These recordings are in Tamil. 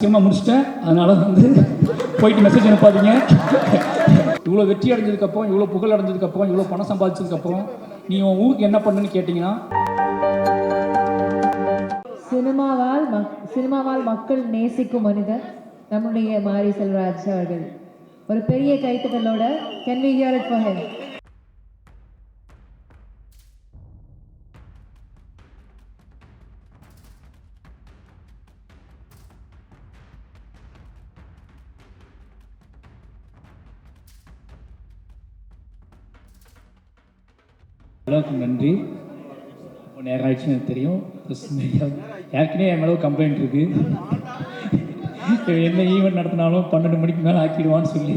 முக்கியமாக முடிச்சிட்டேன். அதனால் போயிட்டு மெசேஜ் அனுப்பாதீங்க. இவ்வளோ வெற்றி அடைஞ்சதுக்கப்புறம், இவ்வளோ புகழ் அடைஞ்சதுக்கப்புறம், இவ்வளோ பணம் சம்பாதிச்சதுக்கப்புறம் நீ உன் ஊருக்கு என்ன பண்ணுன்னு கேட்டிங்கன்னா, சினிமாவால் மக்கள் நேசிக்கும் மனிதர் நம்முடைய மாரி செல்வராஜ் அவர்கள். ஒரு பெரிய கைத்தட்டலோட can we hear it for him? எல்லாருக்கும் நன்றி. நேரம் ஆயிடுச்சுன்னு எனக்கு தெரியும். ஏற்கனவே என் மேலே கம்ப்ளைண்ட் இருக்குது. என்ன ஈவெண்ட் நடத்தினாலும் 12 மணிக்கு மேலே ஆக்கிடுவான்னு சொல்லி.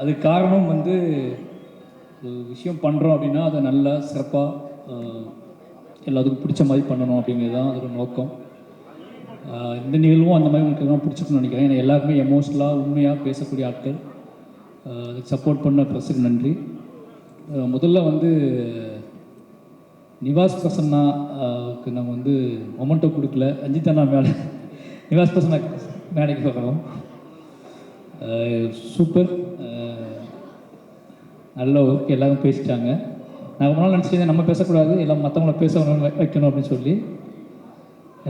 அதுக்கு காரணம் ஒரு விஷயம் பண்ணுறோம் அப்படின்னா அதை நல்லா சிறப்பாக எல்லாத்துக்கும் பிடிச்ச மாதிரி பண்ணணும் அப்படிங்கிறது தான் அதோட நோக்கம். இந்த நிகழ்வும் அந்த மாதிரி உங்களுக்கு தான் பிடிச்சிக்கணும்னு நினைக்கிறேன். ஏன்னா எல்லாருமே எமோஷ்னலாக உண்மையாக பேசக்கூடிய ஆட்கள். அதுக்கு சப்போர்ட் பண்ண ப்ரெஸ்ஸுக்கு நன்றி. முதல்ல நிவாஸ் பிரசன்னாவுக்கு நாங்கள் மொமெண்டோ கொடுக்கல. ரஞ்சித் அண்ணா மேலே நிவாஸ் பிரசன்னா மேடைக்கு பார்க்குறோம். சூப்பர், நல்ல ஒர்க், எல்லாரும் பேசிட்டாங்க. நான் ஒரு நாள் நினச்சிருந்தேன் நம்ம பேசக்கூடாது, எல்லாம் மற்றவங்கள பேச வைக்கணும் அப்படின்னு சொல்லி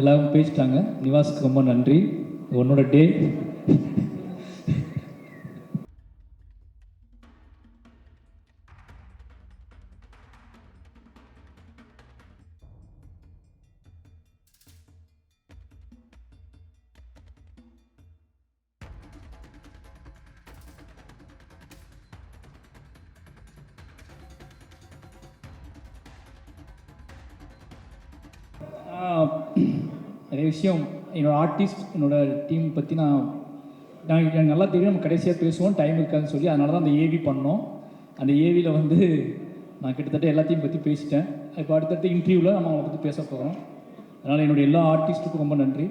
எல்லோரும் பேசிட்டாங்க. நிவாஸுக்கு ரொம்ப நன்றி. உன்னோட டே. நிறைய விஷயம் என்னோடய ஆர்டிஸ்ட், என்னோடய டீம் பற்றி எனக்கு நல்லா தெரியும். நம்ம கடைசியாக பேசுவோம், டைம் இருக்காதுன்னு சொல்லி. அதனால தான் அந்த ஏவி பண்ணோம். அந்த ஏவியில் நான் கிட்டத்தட்ட எல்லாத்தையும் பற்றி பேசிட்டேன். இப்போ அடுத்தடுத்த இன்டர்வியூவில் நம்ம அவங்களை பற்றி பேச போகிறோம். அதனால் என்னுடைய எல்லா ஆர்டிஸ்ட்டுக்கும் ரொம்ப நன்றி.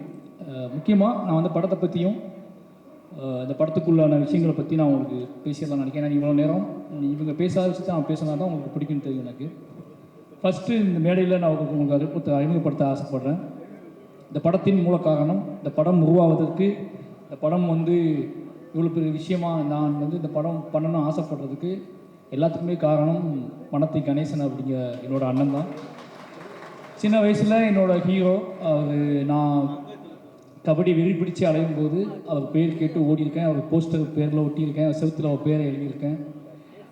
முக்கியமாக நான் படத்தை பற்றியும் இந்த படத்துக்குள்ளான விஷயங்களை பற்றி நான் உங்களுக்கு பேசிடலாம் நினைக்கிறேன். ஏன்னா இவ்வளோ நேரம் இவங்க பேசாத விஷயத்தை நான் பேசினா தான் உங்களுக்கு பிடிக்குன்னு தெரியும் எனக்கு. ஃபஸ்ட்டு இந்த மேடையில் நான் உங்களுக்கு அறிமுகப்படுத்த ஆசைப்படுறேன். இந்த படத்தின் மூல காரணம், இந்த படம் உருவாவதற்கு, இந்த படம் இவ்வளோ பெரிய விஷயமாக நான் இந்த படம் பண்ணணும்னு ஆசைப்படுறதுக்கு எல்லாத்துக்குமே காரணம் மணத்தை கணேசன் அப்படிங்கிற என்னோடய அண்ணன் தான். சின்ன வயசில் என்னோடய ஹீரோ நான் கபடி வெறி பிடிச்சி அலையும் போது அவர் பேர் கேட்டு ஓடியிருக்கேன். அவர் போஸ்டர் பேரில் ஒட்டியிருக்கேன், செவுத்தில் அவர் பேரை எழுதியிருக்கேன்.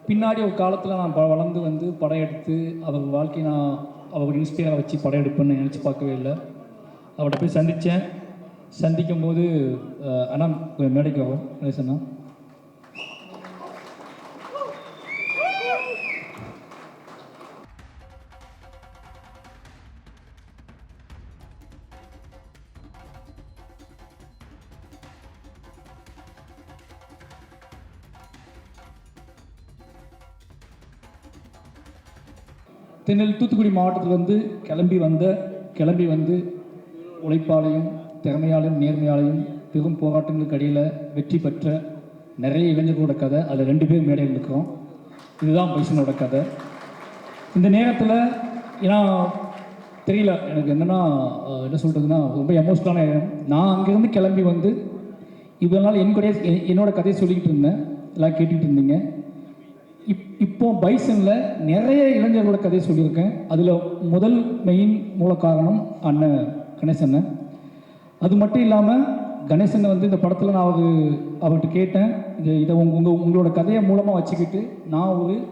பின்னாடி ஒரு காலத்தில் நான் வளர்ந்து படம் எடுத்து அவர் வாழ்க்கையை நான் அவர் இன்ஸ்பயராக வச்சு படம் எடுப்பேன்னு நினச்சி பார்க்கவே இல்லை. அவர்கிட்ட போய் சந்திக்கும் போது அண்ணா மேடைக்கு வரும் கணேசண்ணா. தூத்துக்குடி மாவட்டத்தில் கிளம்பி உழைப்பாலையும் திறமையாலையும் நேர்மையாலையும் பெரும் போராட்டங்களுக்கு அடியில் வெற்றி பெற்ற நிறைய இளைஞர்களோட கதை. அதில் 2 பேர் மேடையில் இருக்கிறோம். இதுதான் பைசனோட கதை. இந்த நேரத்தில் ஏன்னா தெரியல எனக்கு என்ன சொல்கிறதுன்னா ரொம்ப எமோஷ்னலான நேரம். நான் அங்கேருந்து கிளம்பி இவ்வளோ நாள் என்னோட கதையை சொல்லிக்கிட்டு இருந்தேன், எல்லாம் கேட்டுக்கிட்டு இருந்தீங்க. இப்போ பைசனில் நிறைய இளைஞர்களோட கதையை சொல்லியிருக்கேன். அதில் முதல் மெயின் மூல காரணம் அண்ணன் கணேசண்ணன். அது மட்டும் இல்லாமல் கணேசனை இந்த படத்தில் நான் அவர்கிட்ட கேட்டேன், இதை உங்களோட கதையை மூலமாக வச்சுக்கிட்டு நான்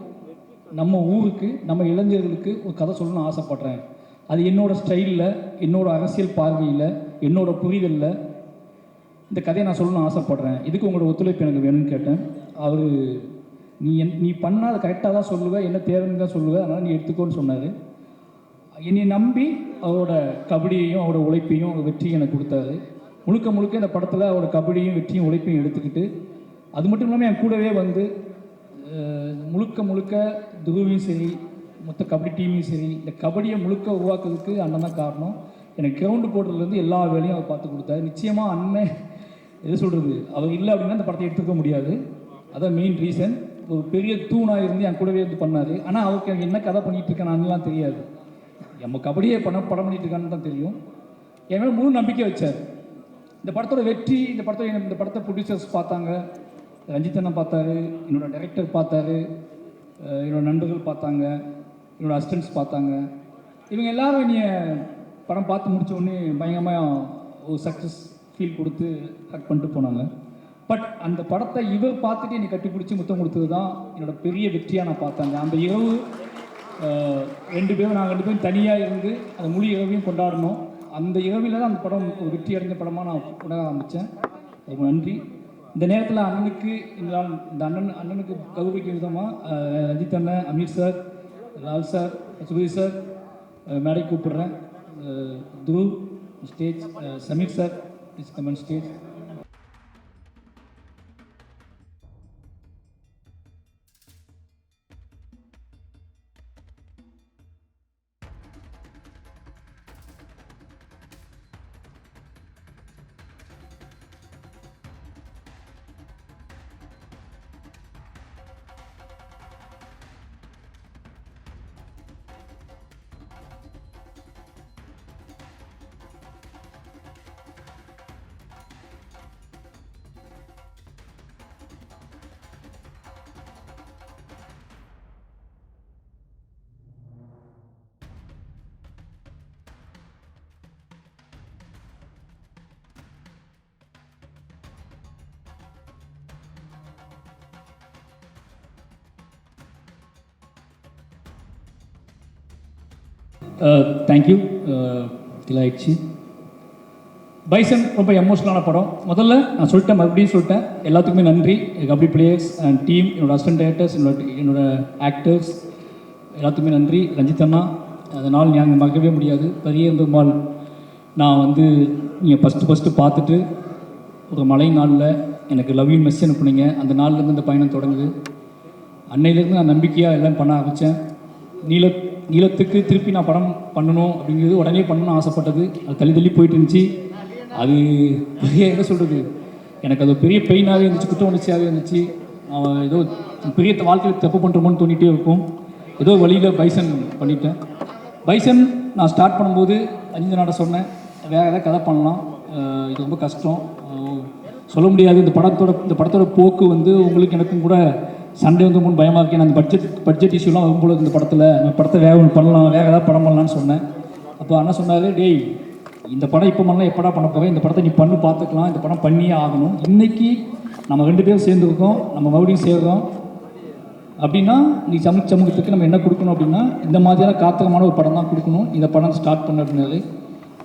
நம்ம ஊருக்கு, நம்ம இளைஞர்களுக்கு ஒரு கதை சொல்லணும்னு ஆசைப்பட்றேன். அது என்னோடய ஸ்டைலில், என்னோடய அரசியல் பார்வையில், என்னோடய புரிதலில் இந்த கதையை நான் சொல்லணும்னு ஆசைப்பட்றேன். இதுக்கு உங்களோட ஒத்துழைப்பு எனக்கு வேணும்னு கேட்டேன். நீ பண்ணால் அதை கரெக்டாக தான் சொல்லுவேன், என்ன தேவைன்னு தான் சொல்லுவேன், அதனால் நீ எடுத்துக்கோன்னு சொன்னார். என்னை நம்பி அவரோட கபடியையும் அவரோட உழைப்பையும் அவர் வெற்றியும் எனக்கு கொடுத்தாரு. முழுக்க இந்த படத்தில் அவரோட கபடியும் வெற்றியும் உழைப்பையும் எடுத்துக்கிட்டு, அது மட்டும் இல்லாமல் என் கூடவே முழுக்க துருவியும் சரி, மொத்த கபடி டீமையும் சரி, இந்த கபடியை உருவாக்குறதுக்கு அண்ணன் தான் காரணம். எனக்கு கிரவுண்டு போடுறதுலேருந்து எல்லா வேலையும் அவர் பார்த்து கொடுத்தாரு. நிச்சயமாக அண்ணன் அவர் இல்லை அப்படின்னா இந்த படத்தை எடுத்துக்க முடியாது. அதான் மெயின் ரீசன். ஒரு பெரிய தூணாக இருந்து என் கூடவே பண்ணார். ஆனால் அவருக்கு எனக்கு என்ன கதை பண்ணிகிட்டு இருக்கேன் நான்லாம் தெரியாது. நம்ம கபடியை படம் பண்ணிட்டு இருக்கான்னு தான் தெரியும். என் மேலே முழு நம்பிக்கை வச்சார். இந்த படத்தோட வெற்றி, இந்த படத்தை ப்ரொடியூசர்ஸ் பார்த்தாங்க, ரஞ்சித் அண்ணா பார்த்தாரு, என்னோடய டைரக்டர் பார்த்தாரு, என்னோட நண்பர்கள் பார்த்தாங்க, என்னோடய அசிஸ்டன்ட்ஸ் பார்த்தாங்க. இவங்க எல்லாரும் என்னைய படம் பார்த்து முடிச்ச உடனே பயங்கரமாக ஒரு சக்ஸஸ் ஃபீல் கொடுத்து கட் பண்ணிட்டு போனாங்க. பட் அந்த படத்தை இவர் பார்த்துட்டு என்னை கட்டி பிடிச்சி முத்தம் கொடுத்தது தான் என்னோடய பெரிய வெற்றியாக நான் பார்த்தாங்க. அந்த இரவு நாங்கள் ரெண்டு பேரும் தனியாக இருந்து அந்த முழு இரவையும் கொண்டாடணும். அந்த இரவில் தான் அந்த படம் ஒரு வெற்றி அடைஞ்ச படமாக நான் உணர ஆரம்பித்தேன். ரொம்ப நன்றி. இந்த நேரத்தில் அண்ணனுக்கு இந்த அண்ணனுக்கு கௌரவிக்கும் விதமாக ரஞ்சித் அண்ணன், Ameer sir, Lal sir, Subir sir மேடை கூப்பிடுறேன். Dhruv stage, Sameer sir is come on stage. Thank you. இதாகிடுச்சு. பைசன் ரொம்ப எமோஷனலான படம். முதல்ல நான் சொல்லிட்டேன், மறுபடியும் சொல்லிட்டேன், எல்லாத்துக்குமே நன்றி. கபடி பிளேயர்ஸ் அண்ட் டீம், என்னோடய அசிஸ்டன்ட் டைரக்டர்ஸ், என்னோட ஆக்டர்ஸ் எல்லாத்துக்குமே நன்றி. ரஞ்சித் அண்ணா, அதனால் நாங்கள் மறக்கவே முடியாது. பெரிய பெருமாள் நான் நீங்கள் ஃபஸ்ட்டு பார்த்துட்டு ஒரு மழை நாளில் எனக்கு லவ் யூ மெசேஜ் அனுப்புனீங்க. அந்த நாள்லேருந்து இந்த பயணம் தொடங்குது. அன்னையிலேருந்து நான் நம்பிக்கையாக எல்லாம் பண்ண ஆரம்பித்தேன். நீளத்துக்கு திருப்பி நான் படம் பண்ணணும் அப்படிங்கிறது உடனே பண்ணணும்னு ஆசைப்பட்டது. அது தள்ளி போயிட்டு இருந்துச்சு. அது பெரிய என்ன சொல்கிறது, எனக்கு அது பெரிய பெயினாகவே இருந்துச்சு, குற்ற உணர்ச்சியாகவே இருந்துச்சு. ஏதோ பெரிய வாழ்க்கையில் தப்பு பண்ணுறோமோன்னு தோண்டிகிட்டே இருக்கும். ஏதோ வழியில் பைசன் பண்ணிட்டேன். பைசன் நான் ஸ்டார்ட் பண்ணும்போது அஞ்சிநாட சொன்னேன், வேறு ஏதாவது கதை பண்ணலாம், இது ரொம்ப கஷ்டம், சொல்ல முடியாது. இந்த படத்தோட போக்கு உங்களுக்கு எனக்கும் கூட சண்டே முன் பயமாக இருக்கேன். அந்த பட்ஜெட் இஷ்யூலாம் வரும்போது இந்த படத்தை வேறு ஒன்று பண்ணலாம், வேறு ஏதாவது படம் பண்ணலான்னு சொன்னேன். அப்போ அண்ணா சொன்னார், டேய் இந்த படம் இப்போ பண்ணலாம், எப்படா பண்ண போகிறேன், இந்த படத்தை நீ பண்ணு பார்த்துக்கலாம், இந்த படம் பண்ணியே ஆகணும். இன்றைக்கி நம்ம 2 பேரும் சேர்ந்துருக்கோம், நம்ம மறுபடியும் சேர்றோம் அப்படின்னா நீ சமூகத்துக்கு நம்ம என்ன கொடுக்கணும் அப்படின்னா இந்த மாதிரியான காத்திரமான ஒரு படம் தான் கொடுக்கணும். இந்த படம் ஸ்டார்ட் பண்ண அப்படின்னாரு.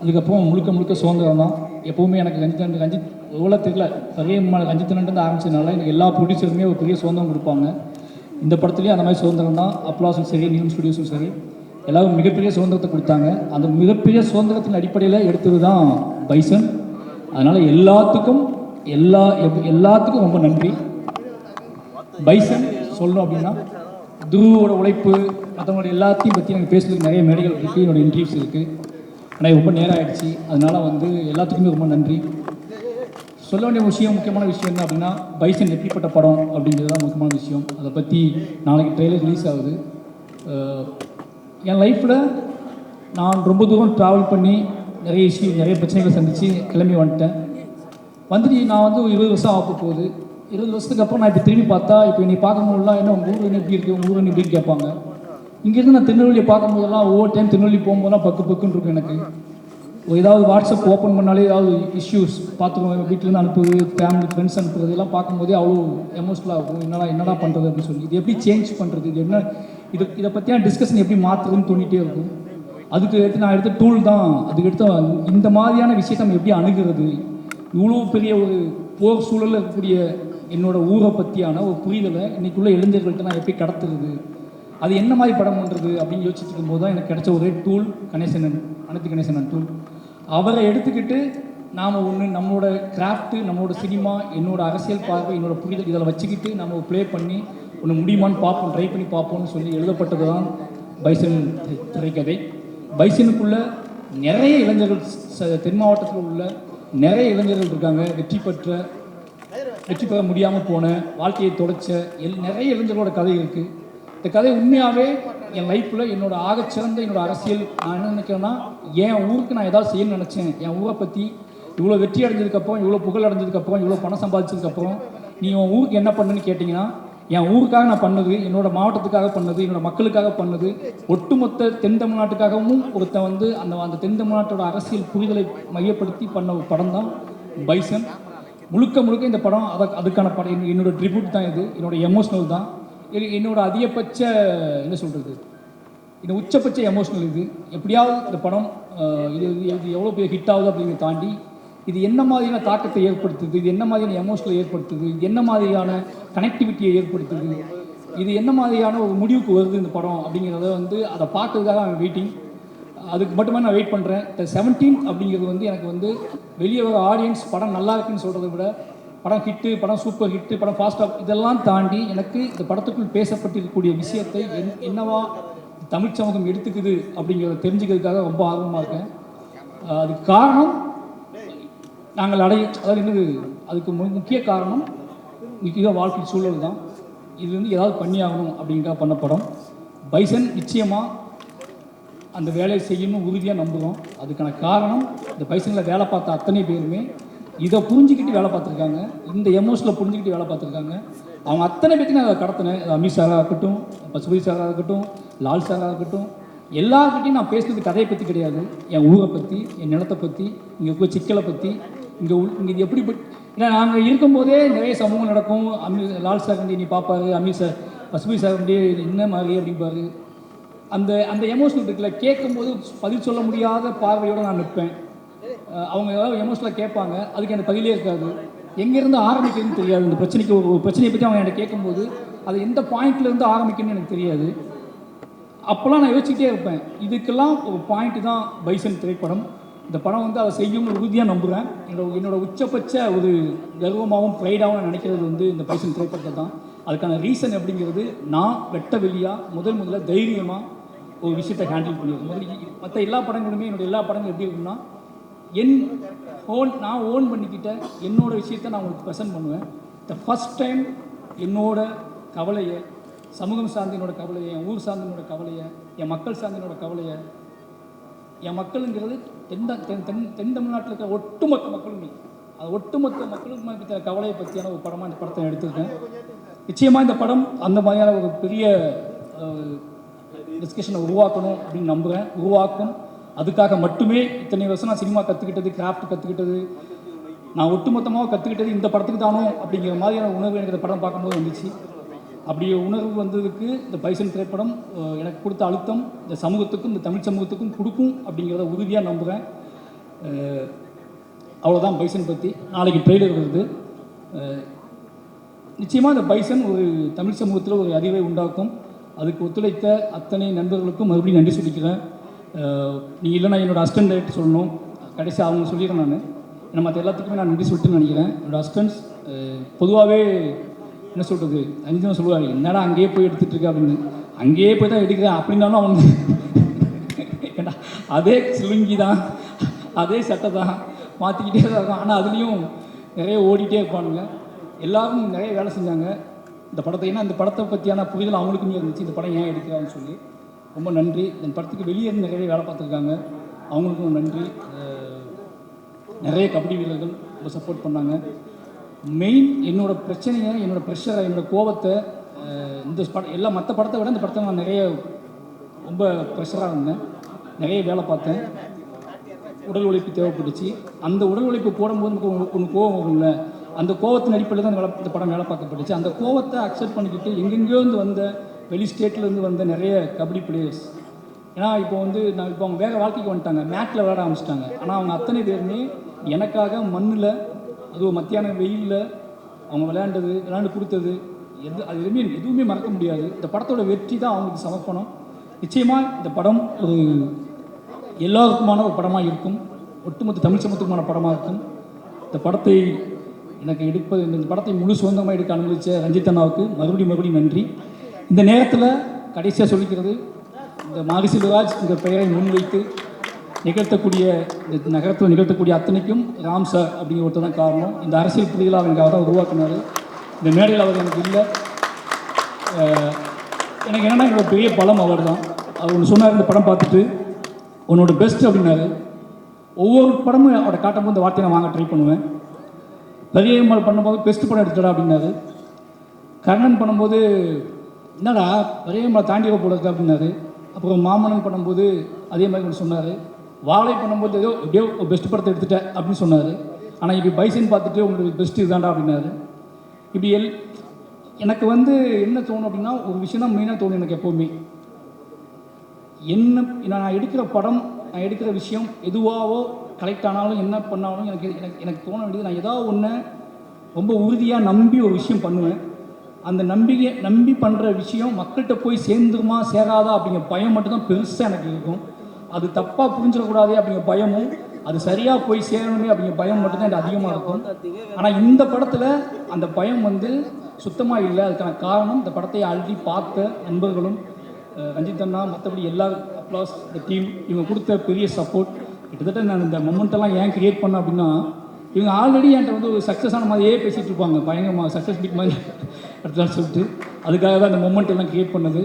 அதுக்கப்புறம் முழுக்க சுதந்திரம் தான். எப்போவுமே எனக்கு ரஞ்சித் எவ்வளோ தெரியல, பெரிய ரஞ்சித்தனன்ட்டு ஆரம்பிச்சதுனால எனக்கு எல்லா ப்ரொடியூசருமே ஒரு பெரிய சுதந்திரம் கொடுப்பாங்க. இந்த படத்துலேயும் அந்த மாதிரி சுதந்திரம் தான். அப்ளாஸும் சரி, நீலம் ஸ்டுடியோஸும் சரி, எல்லோரும் மிகப்பெரிய சுதந்திரத்தை கொடுத்தாங்க. அந்த மிகப்பெரிய சுதந்திரத்தின் அடிப்படையில் எடுத்தது தான் பைசன். அதனால் எல்லாத்துக்கும் ரொம்ப நன்றி. பைசன் சொல்லணும் அப்படின்னா துருவோட உழைப்பு, மற்றவங்களோட எல்லாத்தையும் பற்றி எனக்கு பேசுறதுக்கு நிறைய மேடைகள் இருக்குது, என்னோடய இன்டர்வியூஸ் இருக்குது. ஆனால் ரொம்ப நேரம் ஆகிடுச்சு. அதனால் எல்லாத்துக்குமே ரொம்ப நன்றி. சொல்ல வேண்டிய முக்கியமான விஷயம் என்ன அப்படின்னா, பைசன் எப்படிப்பட்ட படம் அப்படிங்கிறது தான் முக்கியமான விஷயம். அதை பற்றி நாளைக்கு ட்ரெய்லர் ரிலீஸ் ஆகுது. என் லைஃப்பில் நான் ரொம்ப தூரம் ட்ராவல் பண்ணி நிறைய பிரச்சனைகளை சந்தித்து கிளம்பி வந்துட்டேன். நான் 20 வருஷம் ஆக போகுது. 20 வருஷத்துக்கு அப்புறம் நான் இப்போ திரும்பி பார்த்தா, இப்போ என்னை பார்க்கும்போதெல்லாம் என்ன உங்கள் ஊர் எப்படி இருக்குது, உங்கள் ஊர் எப்படின்னு கேட்பாங்க. இங்கேருந்து நான் திருநெல்வேலியை பார்க்கும்போதெல்லாம் ஒவ்வொரு டைம் திருநெல்வேலி போகும்போதெல்லாம் பக்குன்னு இருக்கும் எனக்கு. ஏதாவது வாட்ஸ்அப் ஓப்பன் பண்ணாலே ஏதாவது இஷ்யூஸ் பார்த்துக்கோங்க, வீட்டிலேருந்து அனுப்புறது, ஃபேமிலி ஃப்ரெண்ட்ஸ் அனுப்புறது எல்லாம் பார்க்கும்போதே அவ்வளோ எமோஷனலாக இருக்கும். என்னடா பண்ணுறது அப்படின்னு சொல்லி, இது எப்படி சேஞ்ச் பண்ணுறது, இதை பற்றியான டிஸ்கஷன் எப்படி மாற்றுறதுன்னு தோண்டிகிட்டே இருக்கும். அதுக்கு நான் எடுத்த டூல் தான். அதுக்கடுத்து இந்த மாதிரியான விஷயத்தை நம்ம எப்படி அணுகிறது, இவ்வளோ பெரிய ஒரு போர் சூழலில் இருக்கக்கூடிய என்னோடய ஊரை பற்றியான ஒரு புரிதலை இன்றைக்குள்ள இளைஞர்கள்ட்ட நான் எப்படி கடத்துறது, அது என்ன மாதிரி படம் பண்ணுறது அப்படின்னு யோசிச்சுட்டு இருக்கும்போது தான் எனக்கு கிடைச்ச ஒரே டூல் அனைத்து கணேசனன் டூல். அவரை எடுத்துக்கிட்டு நாம் நம்மளோட கிராஃப்ட்டு, நம்மளோட சினிமா, என்னோடய அரசியல் பார்வை, என்னோடய புரிதல் இதில் வச்சுக்கிட்டு நம்ம ப்ளே பண்ணி ஒன்று முடியுமான்னு பார்ப்போம், ட்ரை பண்ணி பார்ப்போம்னு சொல்லி எழுதப்பட்டது தான் பைசன் திரைக்கதை. பைசனுக்குள்ளே நிறைய இளைஞர்கள், தென் மாவட்டத்தில் உள்ள நிறைய இளைஞர்கள் இருக்காங்க. வெற்றி பெற முடியாமல் போன, வாழ்க்கையை தொலைச்ச நிறைய இளைஞர்களோட கதை இருக்குது. இந்த கதை உண்மையாகவே என் லைஃப்பில் என்னோடய அரசியல் நான் என்ன நினைக்கிறேன்னா, என் ஊருக்கு நான் ஏதாவது செய்யணும்னு நினச்சேன், என் ஊரை பற்றி இவ்வளோ வெற்றி அடைஞ்சதுக்கப்புறம், இவ்வளோ புகழ் அடைஞ்சதுக்கப்புறம், இவ்வளோ பணம் சம்பாதிச்சதுக்கப்புறம் நீ உன் ஊருக்கு என்ன பண்ணுன்னு கேட்டிங்கன்னா, என் ஊருக்காக நான் பண்ணது, என்னோடய மாவட்டத்துக்காக பண்ணது, என்னோடய மக்களுக்காக பண்ணது, ஒட்டுமொத்த தென் தமிழ்நாட்டுக்காகவும் ஒருத்தன் வந்து அந்த தென் தமிழ்நாட்டோட அரசியல் புரிதலை மையப்படுத்தி பண்ண ஒரு படம் தான் பைசன். முழுக்க இந்த படம் அதுக்கான படம். என்னோடய ட்ரிபியூட் தான் இது, என்னோடய எமோஷ்னல் தான், என்னோட அதிகபட்ச என்ன சொல்கிறது, இந்த உச்சபட்ச எமோஷ்னல் இது. எப்படியாவது இந்த படம் இது எவ்வளோ பெரிய ஹிட் ஆகுது அப்படிங்கிறத தாண்டி இது என்ன மாதிரியான தாக்கத்தை ஏற்படுத்துது, இது என்ன மாதிரியான எமோஷனலை ஏற்படுத்துது, இது என்ன மாதிரியான கனெக்டிவிட்டியை ஏற்படுத்துது, இது என்ன மாதிரியான ஒரு முடிவுக்கு வருது இந்த படம் அப்படிங்கிறத வந்து அதை பார்க்கறதுக்காக நான் வெயிட்டிங். அதுக்கு மட்டுமே நான் வெயிட் பண்ணுறேன். 17 அப்படிங்கிறது வந்து எனக்கு வந்து வெளியே வர ஆடியன்ஸ் படம் நல்லா இருக்குன்னு சொல்கிறத விட படம் ஹிட்டு, படம் சூப்பர் ஹிட்டு, படம் ஃபாஸ்டாக இதெல்லாம் தாண்டி எனக்கு இந்த படத்துக்குள் பேசப்பட்டிருக்கக்கூடிய விஷயத்தை என்னவா தமிழ் சமூகம் எடுத்துக்குது அப்படிங்கிறத தெரிஞ்சுக்கிறதுக்காக ரொம்ப ஆர்வமாக இருக்கேன். அதுக்கு காரணம் நாங்கள் அதாவது என்னது, அதுக்கு முக்கிய காரணம் முக்கிய வாழ்க்கை சூழல் தான். இது வந்து ஏதாவது பண்ணியாகணும் அப்படிங்கிறா பண்ண படம் பைசன். நிச்சயமாக அந்த வேலையை செய்யணும் உறுதியாக நம்புகிறோம். அதுக்கான காரணம் இந்த பைசனில் வேலை பார்த்த அத்தனை பேருமே இதை புரிஞ்சுக்கிட்டு வேலை பார்த்துருக்காங்க, இந்த எமோஷனில் புரிஞ்சுக்கிட்டு வேலை பார்த்துருக்காங்க. அவங்க அத்தனை பேர்த்தையும் அதை கடத்தினேன். அமித் சாராக இருக்கட்டும், பசுபதி சாராக இருக்கட்டும், லால் சாராக இருக்கட்டும், எல்லாருக்கிட்டையும் நான் பேசுனது கதையை பற்றி கிடையாது, என் ஊரை பற்றி, என் நிலத்தை பற்றி, இங்கே இருக்கிற சிக்கலை பற்றி, இங்கே இது எப்படி. ஏன்னா நாங்கள் இருக்கும்போதே நிறைய சமூகம் நடக்கும். லால் சார் வந்து நீ பார்ப்பாரு, அமித் சார் பசுபதி சார் வந்து என்ன மாதிரி அப்படிம்பாரு. அந்த எமோஷனல் இருக்குல்ல, கேட்கும்போது பதில் சொல்ல முடியாத பார்வையோடு நான் நிற்பேன். அவங்க ஏதாவது எமோஷனலாக கேட்பாங்க, அதுக்கு எனக்கு பதிலே இருக்காது, எங்கேருந்து ஆரம்பிக்கிறதுன்னு தெரியாது. இந்த பிரச்சனைக்கு ஒரு பிரச்சனையை பற்றி அவங்க என்கிட்ட கேட்கும்போது அது எந்த பாயிண்ட்லேருந்து ஆரம்பிக்கணும்னு எனக்கு தெரியாது. அப்போல்லாம் நான் யோசிச்சுக்கிட்டே இருப்பேன். இதுக்கெல்லாம் ஒரு பாயிண்ட்டு தான் பைசன் திரைப்படம். இந்த படம் வந்து அதை செய்யும்னு உறுதியாக நம்புகிறேன். என்னோட உச்சபட்ச ஒரு கர்வமாகவும் ப்ரைடாகவும் நினைக்கிறது வந்து இந்த பைசன் திரைப்படத்தை தான். அதுக்கான ரீசன் அப்படிங்கிறது, நான் வெட்ட வெளியாக முதல்ல தைரியமாக ஒரு விஷயத்தை ஹேண்டில் பண்ணியிருக்கேன். மற்ற எல்லா படங்களுமே, என்னோடய எல்லா படங்களும் எப்படி இருக்குன்னா, நான் ஓன் பண்ணிக்கிட்ட என்னோடய விஷயத்தை நான் உங்களுக்கு ப்ரெசென்ட் பண்ணுவேன். த ஃபஸ்ட் டைம் என்னோட கவலையை, சமூகம் சார்ந்த என்னோட கவலையை, என் ஊர் சார்ந்த என்னோட கவலையை, என் மக்கள் சார்ந்த என்னோட கவலையை, என் மக்களுங்கிறது தென் தமிழ்நாட்டில் இருக்கிற ஒட்டுமொத்த மக்களுமே, அது ஒட்டுமொத்த மக்களுக்கு இருக்கிற கவலையை பற்றியான ஒரு படமாக இந்த படத்தை எடுத்திருக்கேன். நிச்சயமாக இந்த படம் அந்த மாதிரியான ஒரு பெரிய டிஸ்கஷனை உருவாக்கணும் அப்படின்னு நம்புகிறேன். உருவாக்கும். அதுக்காக மட்டுமே இத்தனை வருஷம் நான் சினிமா கற்றுக்கிட்டது, கிராஃப்ட் கற்றுக்கிட்டது, நான் ஒட்டுமொத்தமாக கற்றுக்கிட்டது இந்த படத்துக்கு தானோ அப்படிங்கிற மாதிரியான உணர்வு எனக்கு இந்த படம் பார்க்கும்போது வந்துச்சு. அப்படி உணர்வு வந்ததுக்கு இந்த பைசன் திரைப்படம் எனக்கு கொடுத்த அழுத்தம் இந்த சமூகத்துக்கும், இந்த தமிழ் சமூகத்துக்கும் கொடுக்கும் அப்படிங்கிறத உறுதியாக நம்புகிறேன். அவ்வளோதான் பைசன் பற்றி. நாளைக்கு ட்ரெய்லர் வருது. நிச்சயமாக இந்த பைசன் ஒரு தமிழ் சமூகத்தில் ஒரு அறிவை உண்டாக்கும். அதுக்கு ஒத்துழைத்த அத்தனை நண்பர்களுக்கும் மறுபடியும் நன்றி சொல்லிக்கிறேன். நீ இல்லைனா என்னோடய அசிஸ்டன்ட் டைரக்டர் சொல்லணும், கடைசி அவங்க சொல்லிடுறேன். நான் மற்ற எல்லாத்துக்குமே நான் நன்றி சொல்லிட்டுன்னு நினைக்கிறேன். என்னோடய அசிஸ்டன்ஸ் பொதுவாகவே என்ன சொல்கிறது, அஞ்சு சொல்லுவாங்க, என்னடா அங்கேயே போய் எடுத்துகிட்டு இருக்க அப்படின்னு. அங்கேயே போய் தான் எடுக்கிறேன் அப்படின்னாலும் அவங்க ஏன்னா அதே சிலுங்கி தான், அதே சட்டை தான், மாற்றிக்கிட்டே தான் இருக்கும். ஆனால் அதுலேயும் நிறைய ஓடிட்டே இருப்பானுங்க. எல்லோரும் நிறைய வேலை செஞ்சாங்க இந்த படத்தை. ஏன்னா இந்த படத்தை பற்றியான புரிதல் அவங்களுக்குமே இருந்துச்சு, இந்த படம் ஏன் எடுக்கிறான்னு சொல்லி. ரொம்ப நன்றி. இந்த படத்துக்கு வெளியே இருந்து நிறைய வேலை பார்த்துருக்காங்க, அவங்களுக்கும் நன்றி. நிறைய கபடி வீரர்கள் ரொம்ப சப்போர்ட் பண்ணாங்க. மெயின் என்னோடய பிரச்சனையை, என்னோடய ப்ரெஷரை, என்னோடய கோபத்தை இந்த எல்லாம் மற்ற படத்தை விட இந்த படத்தை நான் நிறைய ரொம்ப ப்ரெஷராக இருந்தேன், நிறைய வேலை பார்த்தேன். உடல் உழைப்பு தேவைப்பட்டுச்சு. அந்த உடல் உழைப்பு போடும்போது நமக்கு ஒன்று கோபம் வரும்ல, அந்த கோவத்தின் அடிப்படையில் தான் இந்த படம் வேலை பார்க்கப்பட்டுச்சு. அந்த கோவத்தை அக்செப்ட் பண்ணிக்கிட்டு எங்கெங்கேருந்து வந்த வெளி ஸ்டேட்லேருந்து வந்த நிறைய கபடி பிளேயர்ஸ், ஏன்னா இப்போ அவங்க வேறு வாழ்க்கைக்கு வந்துட்டாங்க, மேட்டில் விளையாட ஆரம்பிச்சிட்டாங்க. ஆனால் அவங்க அத்தனை பேருமே எனக்காக மண்ணில், அதுவும் மத்தியான வெயிலில் அவங்க விளையாண்டு கொடுத்தது அது எதுவுமே மறக்க முடியாது. இந்த படத்தோட வெற்றி தான் அவங்களுக்கு சமர்ப்பணம். நிச்சயமாக இந்த படம் ஒரு எல்லாருக்குமான ஒரு படமாக இருக்கும், ஒட்டுமொத்த தமிழ் சமூகத்துக்குமான படமாக இருக்கும். இந்த படத்தை எனக்கு இந்த படத்தை முழு சுதந்திரமாக எடுக்க அனுமதித்த ரஞ்சித் அண்ணாவுக்கு மறுபடியும் நன்றி. இந்த நேரத்தில் கடைசியாக சொல்லிக்கிறது, இந்த மாரி செல்வராஜ் இந்த பெயரை முன்வைத்து நிகழ்த்தக்கூடிய இந்த நகரத்தில் நிகழ்த்தக்கூடிய அத்தனைக்கும் ராம் சார் அப்படிங்கிற ஒருத்தர் தான் காரணம். இந்த அரசியல் புரிதலை அவனுக்கு அவர் தான் உருவாக்குனார். இந்த மேடையில் அவர் எனக்கு இல்லை. எனக்கு என்னென்னா என்னோட பெரிய பலம் அவர் தான். அவர் ஒன்று சொன்னார் இந்த படம் பார்த்துட்டு, உன்னோட பெஸ்ட் அப்படின்னாரு. ஒவ்வொரு படமும் அவரை காட்டும் போது இந்த வார்த்தையை நான் வாங்க ட்ரை பண்ணுவேன். பெரியம்மாள் பண்ணும்போது பெஸ்ட் படம் எடுத்துடா அப்படின்னாரு. கர்ணன் பண்ணும்போது என்னடா பெரியம்மாள் தாண்டி போடுறது அப்படின்னாரு. அப்புறம் மாமன்னன் பண்ணும்போது அதே மாதிரி ஒன்று சொன்னார். வாழை பண்ணும்போது ஏதோ எப்படியோ பெஸ்ட் படத்தை எடுத்துட்டேன் அப்படின்னு சொன்னார். ஆனால் இப்படி பைசன் பார்த்துட்டு உங்களுக்கு பெஸ்ட்டு இதுதான்டா அப்படின்னாரு. இப்படி எனக்கு வந்து என்ன தோணும் அப்படின்னா, ஒரு விஷயம் தான் மெயினாக தோணும் எனக்கு எப்போவுமே. என்ன நான் எடுக்கிற படம், நான் எடுக்கிற விஷயம் எதுவாகவோ கலெக்ட் ஆனாலும் என்ன பண்ணாலும் எனக்கு எனக்கு எனக்கு தோண வேண்டியது, நான் ஏதாவது ஒன்று ரொம்ப உறுதியாக நம்பி ஒரு விஷயம் பண்ணுவேன். அந்த நம்பி பண்ணுற விஷயம் மக்கள்கிட்ட போய் சேர்ந்துருமா சேராதா அப்படிங்கிற பயம் மட்டும்தான் பெருசாக எனக்கு இருக்கும். அது தப்பாக புரிஞ்சிடக்கூடாது அப்படிங்கிற பயமும், அது சரியாக போய் சேரணுமே அப்படிங்கிற பயம் மட்டும்தான் எனக்கு அதிகமாக இருக்கும். ஆனால் இந்த படத்தில் அந்த பயம் வந்து சுத்தமாக இல்லை. அதுக்கான காரணம் இந்த படத்தை ஆல்ரெடி பார்த்த நண்பர்களும், ரஞ்சித் அண்ணா, மற்றபடி எல்லா அப்ளாஸ், இந்த டீம் இவங்க கொடுத்த பெரிய சப்போர்ட். கிட்டத்தட்ட நான் இந்த மொமெண்ட்டெல்லாம் ஏன் க்ரியேட் பண்ணேன் அப்படின்னா, இவங்க ஆல்ரெடி என்கிட்ட வந்து ஒரு சக்ஸஸ் ஆன மாதிரியே பேசிகிட்டு இருப்பாங்க, பயங்கரமாக சக்ஸஸ் பீட் மாதிரி அடுத்தாலும் சொல்லிட்டு. அதுக்காக தான் இந்த மொமெண்ட் எல்லாம் க்ரியேட் பண்ணது.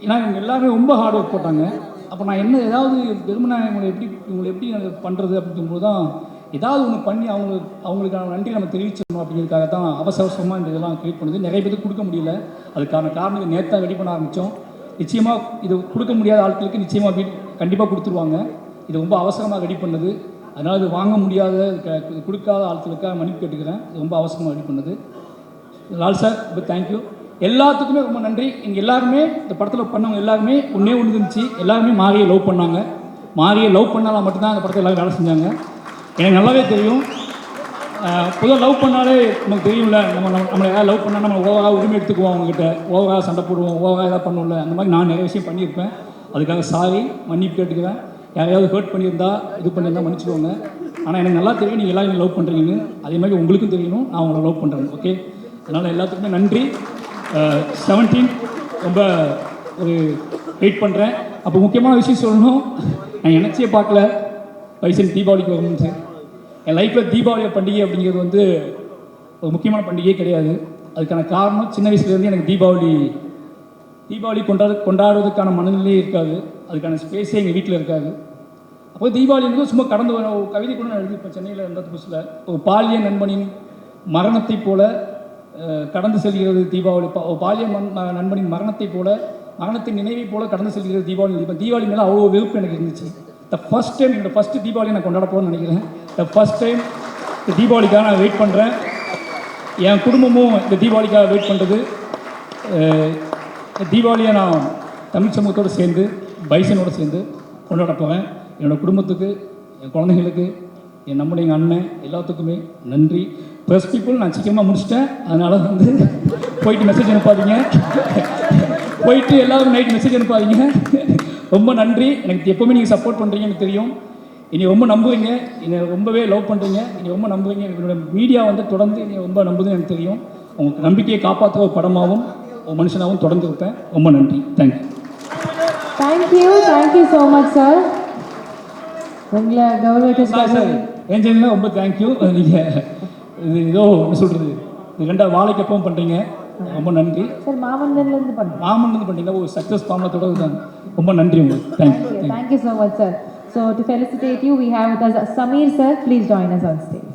ஏன்னா இவங்க எல்லாருமே ரொம்ப ஹார்ட் ஒர்க் போட்டாங்க. அப்போ நான் என்ன ஏதாவது வெறுமனா இவங்களை எப்படி பண்ணுறது அப்படிங்கும்போது தான் ஏதாவது ஒன்று பண்ணி அவங்களுக்கான நன்றி நம்ம தெரிவிச்சிடணும் அப்படிங்கிறதுக்காக தான் அவசரமாக இந்த இதெல்லாம் க்ரியேட் பண்ணுது. நிறைய பேருக்கு கொடுக்க முடியல. அதுக்கான காரணம் நேற்று ரெடி பண்ண ஆரம்பித்தோம். நிச்சயமாக இது கொடுக்க முடியாத ஆட்களுக்கு நிச்சயமாக கண்டிப்பாக கொடுத்துருவாங்க. இது ரொம்ப அவசரமாக ரெடி பண்ணது. அதனால் இது வாங்க முடியாத கொடுக்காத ஆட்களுக்காக மன்னிப்பு கேட்டுக்கிறேன். இது ரொம்ப அவசரமாக ரெடி பண்ணது. லால் சார் ரொம்ப தேங்க்யூ. எல்லாத்துக்குமே ரொம்ப நன்றி. இங்கே எல்லாருமே இந்த படத்தில் பண்ணவங்க எல்லாருமே ஒன்றே ஒன்று இருந்துச்சு, எல்லாருமே மாரியை லவ் பண்ணாங்க. மாரியை லவ் பண்ணாலும் மட்டும்தான் அந்த படத்தில் எல்லோரும் வேலை செஞ்சாங்க. எனக்கு நல்லாவே தெரியும். பொதுவாக லவ் பண்ணாலே நமக்கு தெரியும்ல, நம்மளை யாராவது லவ் பண்ணால் நம்ம ஓவராக உரிமை எடுத்துக்குவோம், அவங்ககிட்ட ஓவராக சண்டை போடுவோம், ஓவராக எதாவது பண்ணுவோம்ல. அந்த மாதிரி நான் நிறைய விஷயம் பண்ணியிருப்பேன். அதுக்காக சாரி, மன்னிப்பு கேட்டுக்கிறேன். யாரையாவது ஹர்ட் பண்ணியிருந்தா இது பண்ணியிருந்தா மன்னிச்சுக்கோங்க. ஆனால் எனக்கு நல்லா தெரியும் நீங்கள் எல்லாரும் லவ் பண்ணுறீங்கன்னு. அதே மாதிரி உங்களுக்கும் தெரியணும் நான் உங்களை லவ் பண்ணுறேன். ஓகே, அதனால் எல்லாத்துக்குமே நன்றி. 17 ரொம்ப ஒரு வெயிட் பண்ணுறேன். அப்போ முக்கியமான விஷயம் சொல்லணும், நான் நினச்சே பார்க்கல பைசன் தீபாவளிக்கு வரணும்னு. என் லைஃப்பில் தீபாவளி பண்டிகை அப்படிங்கிறது வந்து ஒரு முக்கியமான பண்டிகையே கிடையாது. அதுக்கான காரணம் சின்ன வயசுலேருந்து எனக்கு தீபாவளி கொண்டாடுவதற்கான மனநிலையே இருக்காது. அதுக்கான ஸ்பேஸே எங்கள் வீட்டில் இருக்காது. அப்போ தீபாவளி வந்து சும்மா கடந்து வர ஒரு கவிதை கூட நான் எழுதியிருப்பேன் சென்னையில் இருந்த புதுசில். ஒரு பாலிய நண்பனின் மரணத்தை போல கடந்து செல்கிறது தீபாவளி. பாலிய நண்பனின் மரணத்தை போல, மரணத்தின் நினைவை போல கடந்து செல்கிறது தீபாவளி. இப்போ தீபாவளி மேலே அவ்வளோ வெறுப்பு எனக்கு இருந்துச்சு. ஃபர்ஸ்ட் டைம் என்னோடய ஃபஸ்ட்டு தீபாவளி நான் கொண்டாட போகிறேன்னு நினைக்கிறேன். ஃபர்ஸ்ட் டைம் இந்த தீபாவளிக்காக நான் வெயிட் பண்ணுறேன். என் குடும்பமும் இந்த தீபாவளிக்காக வெயிட் பண்ணுறது. தீபாவளியை நான் தமிழ் சமூகத்தோடு சேர்ந்து பைசனோடு சேர்ந்து கொண்டாட போகிறேன். என்னோடய குடும்பத்துக்கு, என் குழந்தைங்களுக்கு, என் நம்முடைய எங்கள் அண்ணன் எல்லாத்துக்குமே நன்றி. ப்ரெஸ் பீப்புள் நான் சீக்கிரமாக முடிச்சிட்டேன். அதனால் வந்து போயிட்டு மெசேஜ் அனுப்பாதீங்க, போயிட்டு எல்லோரும் நைட் மெசேஜ் அனுப்பாதீங்க. ரொம்ப நன்றி. எனக்கு எப்போவுமே நீங்கள் சப்போர்ட் பண்ணுறீங்க, எனக்கு தெரியும். இனி ரொம்ப நம்புவீங்க, என்னை ரொம்பவே லவ் பண்ணுறீங்க, இனி ரொம்ப நம்புவீங்க. என்னோட மீடியா வந்து தொடர்ந்து நீ ரொம்ப நம்புதுன்னு எனக்கு தெரியும். உங்களுக்கு நம்பிக்கையை காப்பாற்றுற ஒரு படமாகவும் ஒரு மனுஷனாகவும் தொடர்ந்து இருப்பேன். ரொம்ப நன்றி. Thank you so much sir. உங்களை கௌரவிக்க சார் ஏஞ்சலினா ரொம்ப தேங்க்யூ. நீங்கள் இது ஏதோ என்ன சொல்கிறது, இது ரெண்டாவது வாழைக்கு எப்பவும் பண்ணுறீங்க. ரொம்ப நன்றி சார். மாமன்னன்லேருந்து பண்ணுறீங்க ஒரு சக்ஸஸ் ஃபார்மில் தொடர்ந்து தான். ரொம்ப நன்றி உங்களுக்கு. Thank you so much sir. So to felicitate you, we have with us Sameer sir. Please join us on stage.